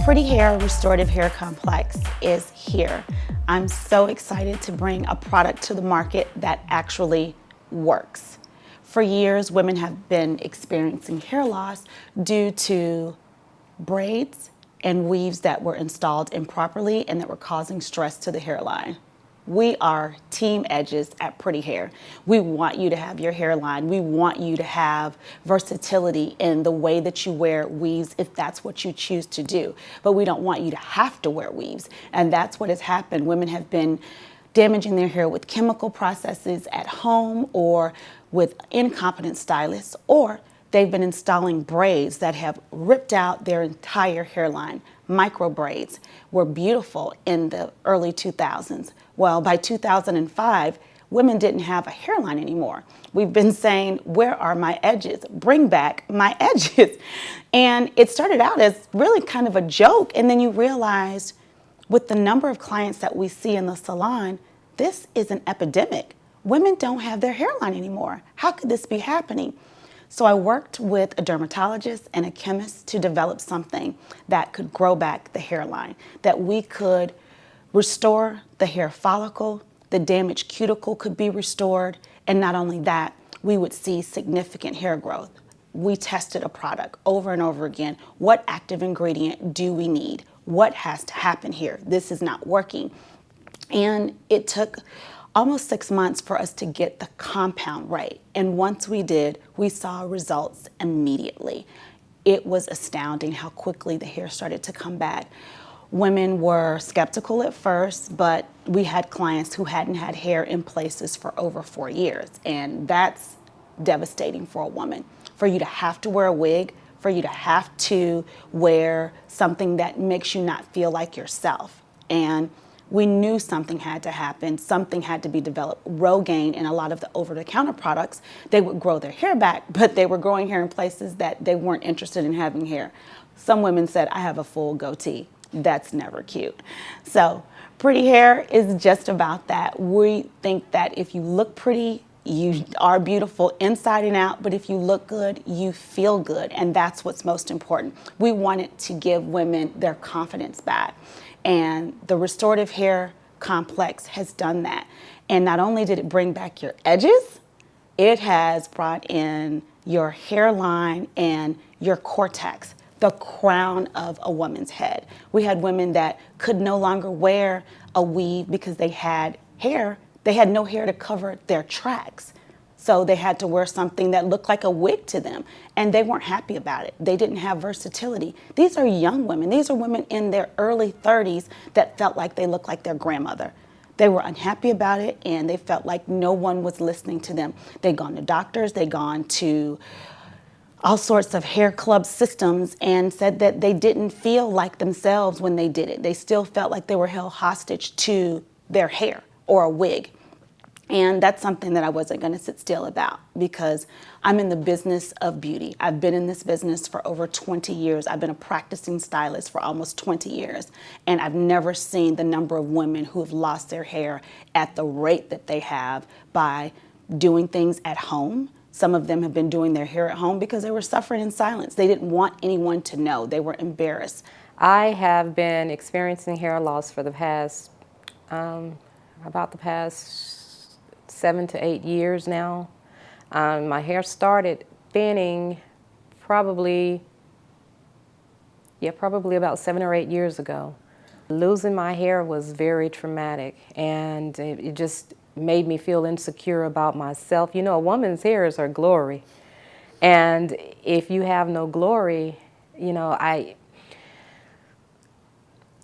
Pretty Hair Restorative Hair Complex is here. I'm so excited to bring a product to the market that actually works. For years, women have been experiencing hair loss due to braids and weaves that were installed improperly and that were causing stress to the hairline. We are team edges at Pretty Hair. We want you to have your hairline. We want you to have versatility in the way that you wear weaves if that's what you choose to do. But we don't want you to have to wear weaves. And that's what has happened. Women have been damaging their hair with chemical processes at home or with incompetent stylists, or they've been installing braids that have ripped out their entire hairline. Micro braids were beautiful in the early 2000s. Well, by 2005, women didn't have a hairline anymore. We've been saying, where are my edges? Bring back my edges. And it started out as really kind of a joke. And then you realize with the number of clients that we see in the salon, this is an epidemic. Women don't have their hairline anymore. How could this be happening? So I worked with a dermatologist and a chemist to develop something that could grow back the hairline, that we could restore the hair follicle, the damaged cuticle could be restored, and not only that, we would see significant hair growth. We tested a product over and over again. What active ingredient do we need? What has to happen here? This is not working. And it took almost 6 months for us to get the compound right. And once we did, we saw results immediately. It was astounding how quickly the hair started to come back. Women were skeptical at first, but we had clients who hadn't had hair in places for over 4 years. And that's devastating for a woman. For you to have to wear a wig, for you to have to wear something that makes you not feel like yourself. And we knew something had to happen, something had to be developed. Rogaine and a lot of the over-the-counter products, they would grow their hair back, but they were growing hair in places that they weren't interested in having hair. Some women said, I have a full goatee. That's never cute. So Pretty Hair is just about that. We think that if you look pretty, you are beautiful inside and out, but if you look good, you feel good, and that's what's most important. We wanted to give women their confidence back, and the Restorative Hair Complex has done that. And not only did it bring back your edges, it has brought in your hairline and your cortex, the crown of a woman's head. We had women that could no longer wear a weave because they had hair. They had no hair to cover their tracks. So they had to wear something that looked like a wig to them, and they weren't happy about it. They didn't have versatility. These are young women. These are women in their early 30s that felt like they looked like their grandmother. They were unhappy about it, and they felt like no one was listening to them. They'd gone to doctors, they'd gone to all sorts of hair club systems and said that they didn't feel like themselves when they did it. They still felt like they were held hostage to their hair or a wig. And that's something that I wasn't going to sit still about, because I'm in the business of beauty. I've been in this business for over 20 years. I've been a practicing stylist for almost 20 years. And I've never seen the number of women who have lost their hair at the rate that they have by doing things at home. Some of them have been doing their hair at home because they were suffering in silence. They didn't want anyone to know. They were embarrassed. I have been experiencing hair loss for the past, about the past 7 to 8 years now. My hair started thinning probably about 7 or 8 years ago. Losing my hair was very traumatic, and it just made me feel insecure about myself. You know, a woman's hair is her glory. And if you have no glory, you know, I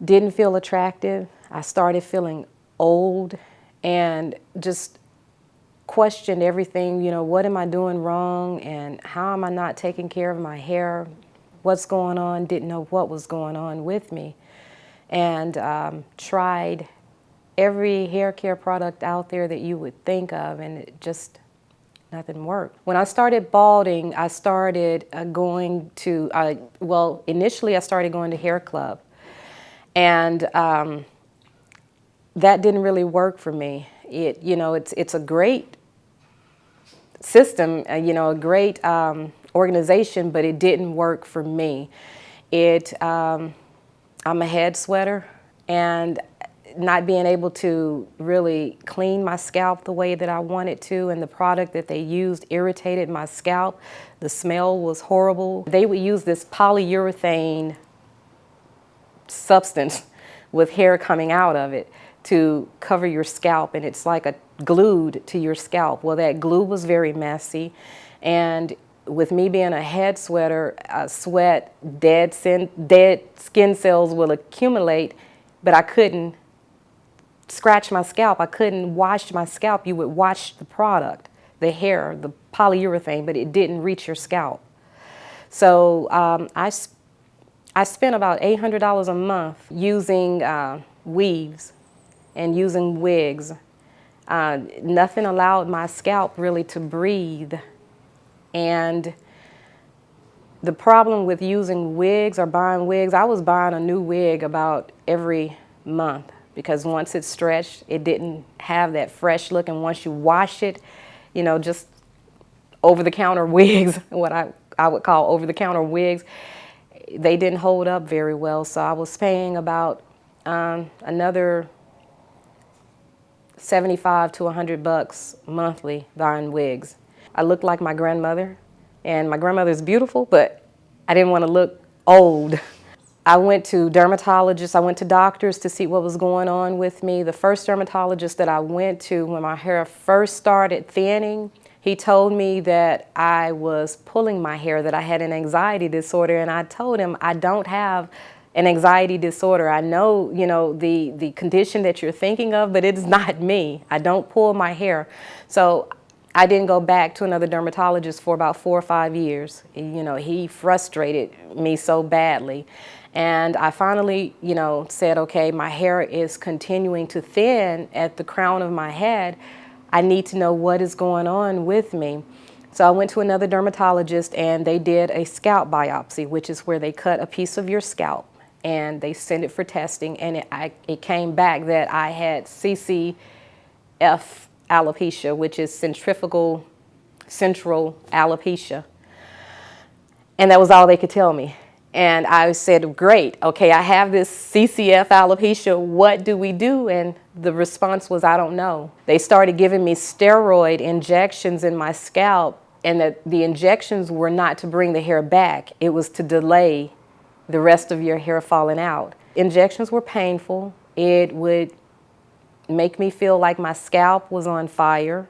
didn't feel attractive. I started feeling old and just questioned everything. You know, what am I doing wrong, and how am I not taking care of my hair? What's going on? Didn't know what was going on with me. And tried every hair care product out there that you would think of, and it just, nothing worked. When I started balding, I started going to, well, initially I started going to Hair Club, and that didn't really work for me. You know, it's a great system, you know, a great organization, but it didn't work for me. I'm a head sweater, and not being able to really clean my scalp the way that I wanted to, and the product that they used irritated my scalp. The smell was horrible. They would use this polyurethane substance with hair coming out of it to cover your scalp, and it's like glued to your scalp. Well, that glue was very messy, and with me being a head sweater, sweat, dead skin cells will accumulate, but I couldn't scratch my scalp. I couldn't wash my scalp. You would wash the product, the hair, the polyurethane, but it didn't reach your scalp. So I spent about $800 a month using weaves and using wigs. Nothing allowed my scalp really to breathe. And the problem with using wigs or buying wigs, I was buying a new wig about every month, because once it stretched, it didn't have that fresh look. And once you wash it, you know, just over-the-counter wigs, what I would call over-the-counter wigs, they didn't hold up very well. So I was paying about another $75 to $100 monthly buying wigs. I looked like my grandmother, and my grandmother's beautiful, but I didn't want to look old. I went to dermatologists, I went to doctors to see what was going on with me. The first dermatologist that I went to when my hair first started thinning, he told me that I was pulling my hair, that I had an anxiety disorder, and I told him I don't have an anxiety disorder. I know, you know, the condition that you're thinking of, but it's not me. I don't pull my hair. So I didn't go back to another dermatologist for about 4 or 5 years. You know, he frustrated me so badly. And I finally, you know, said, okay, my hair is continuing to thin at the crown of my head. I need to know what is going on with me. So I went to another dermatologist, and they did a scalp biopsy, which is where they cut a piece of your scalp and they sent it for testing. And it came back that I had CCF alopecia, which is central alopecia. And that was all they could tell me. And I said, great, okay, I have this CCF alopecia, what do we do? And the response was, I don't know. They started giving me steroid injections in my scalp, and that the injections were not to bring the hair back, it was to delay the rest of your hair falling out. Injections were painful. It would make me feel like my scalp was on fire.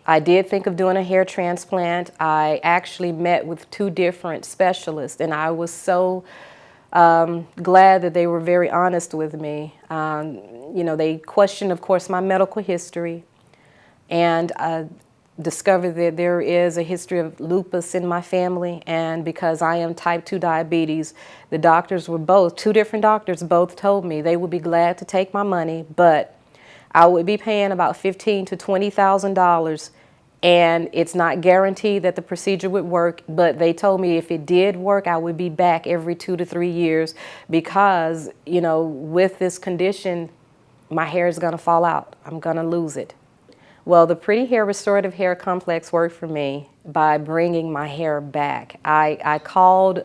I did think of doing a hair transplant. I actually met with 2 different specialists, and I was so glad that they were very honest with me. You know, they questioned, of course, my medical history, and discovered that there is a history of lupus in my family, and because I am type 2 diabetes, the doctors were both, 2 different doctors both told me they would be glad to take my money, but I would be paying about $15,000 to $20,000, and it's not guaranteed that the procedure would work, but they told me if it did work, I would be back every 2 to 3 years because, you know, with this condition, my hair is gonna fall out. I'm gonna lose it. Well, the Pretty Hair Restorative Hair Complex worked for me by bringing my hair back. I called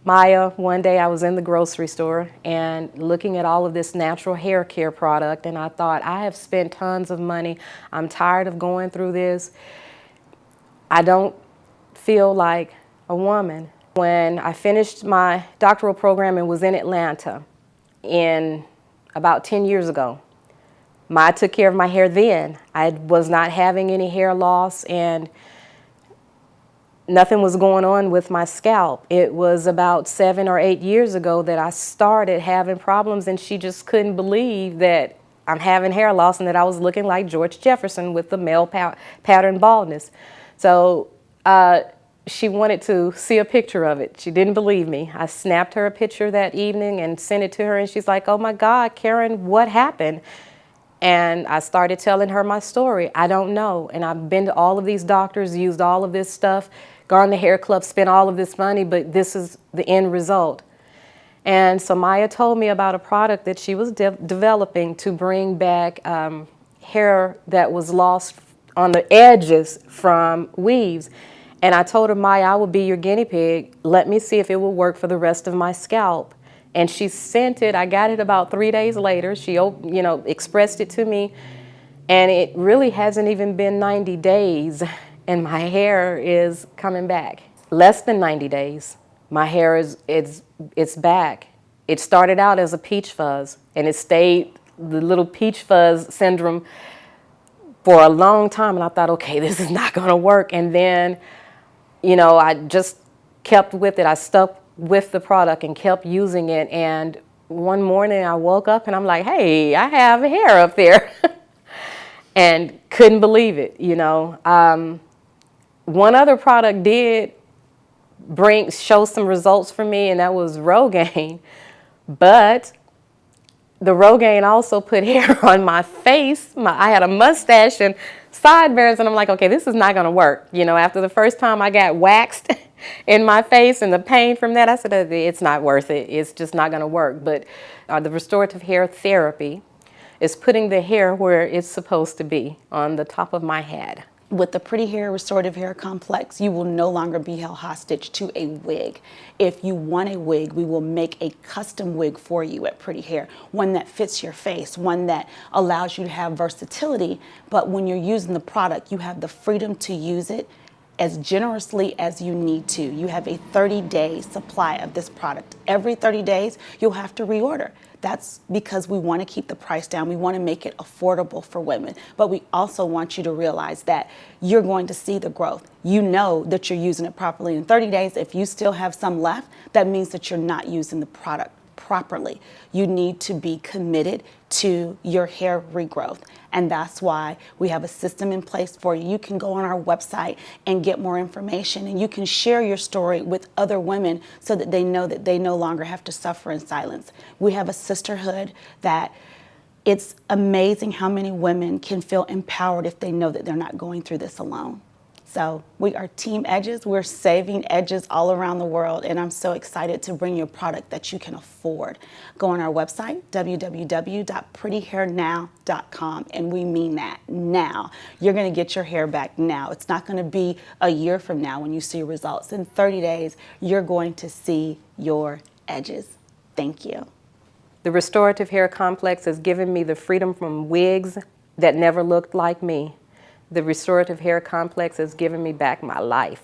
Maya one day. I was in the grocery store and looking at all of this natural hair care product, and I thought, I have spent tons of money. I'm tired of going through this. I don't feel like a woman. When I finished my doctoral program and was in Atlanta in about 10 years ago, I took care of my hair then. I was not having any hair loss, and nothing was going on with my scalp. It was about 7 or 8 years ago that I started having problems, and she just couldn't believe that I'm having hair loss and that I was looking like George Jefferson with the male pattern baldness. So she wanted to see a picture of it. She didn't believe me. I snapped her a picture that evening and sent it to her, and she's like, oh my God, Karen, what happened? And I started telling her my story. I don't know. And I've been to all of these doctors, used all of this stuff, gone to hair clubs, spent all of this money, but this is the end result. And so Maya told me about a product that she was developing to bring back hair that was lost on the edges from weaves. And I told her, Maya, I will be your guinea pig. Let me see if it will work for the rest of my scalp. And she sent it. I got it about 3 days later. She, expressed it to me, and it really hasn't even been 90 days, and my hair is coming back. Less than 90 days, my hair it's back. It started out as a peach fuzz, and it stayed the little peach fuzz syndrome for a long time. And I thought, okay, this is not going to work. And then, I just kept with it. I stuck with the product and kept using it. And one morning I woke up and I'm like, hey, I have hair up there. And couldn't believe it, One other product did show some results for me, and that was Rogaine. But the Rogaine also put hair on my face. I had a mustache and sideburns, and I'm like, okay, this is not going to work. After the first time I got waxed in my face and the pain from that, I said, it's not worth it. It's just not going to work. But the restorative hair therapy is putting the hair where it's supposed to be, on the top of my head. With the Pretty Hair Restorative Hair Complex, you will no longer be held hostage to a wig. If you want a wig, we will make a custom wig for you at Pretty Hair, one that fits your face, one that allows you to have versatility, but when you're using the product, you have the freedom to use it as generously as you need to. You have a 30-day supply of this product. Every 30 days, you'll have to reorder. That's because we want to keep the price down. We want to make it affordable for women. But we also want you to realize that you're going to see the growth. You know that you're using it properly. In 30 days, if you still have some left, that means that you're not using the product properly. You need to be committed to your hair regrowth. And that's why we have a system in place for you. You can go on our website and get more information, and you can share your story with other women so that they know that they no longer have to suffer in silence. We have a sisterhood that it's amazing how many women can feel empowered if they know that they're not going through this alone. So we are Team Edges. We're saving edges all around the world, and I'm so excited to bring you a product that you can afford. Go on our website, www.prettyhairnow.com, and we mean that now. You're going to get your hair back now. It's not going to be a year from now when you see results. In 30 days, you're going to see your edges. Thank you. The Restorative Hair Complex has given me the freedom from wigs that never looked like me. The Restorative Hair Complex has given me back my life.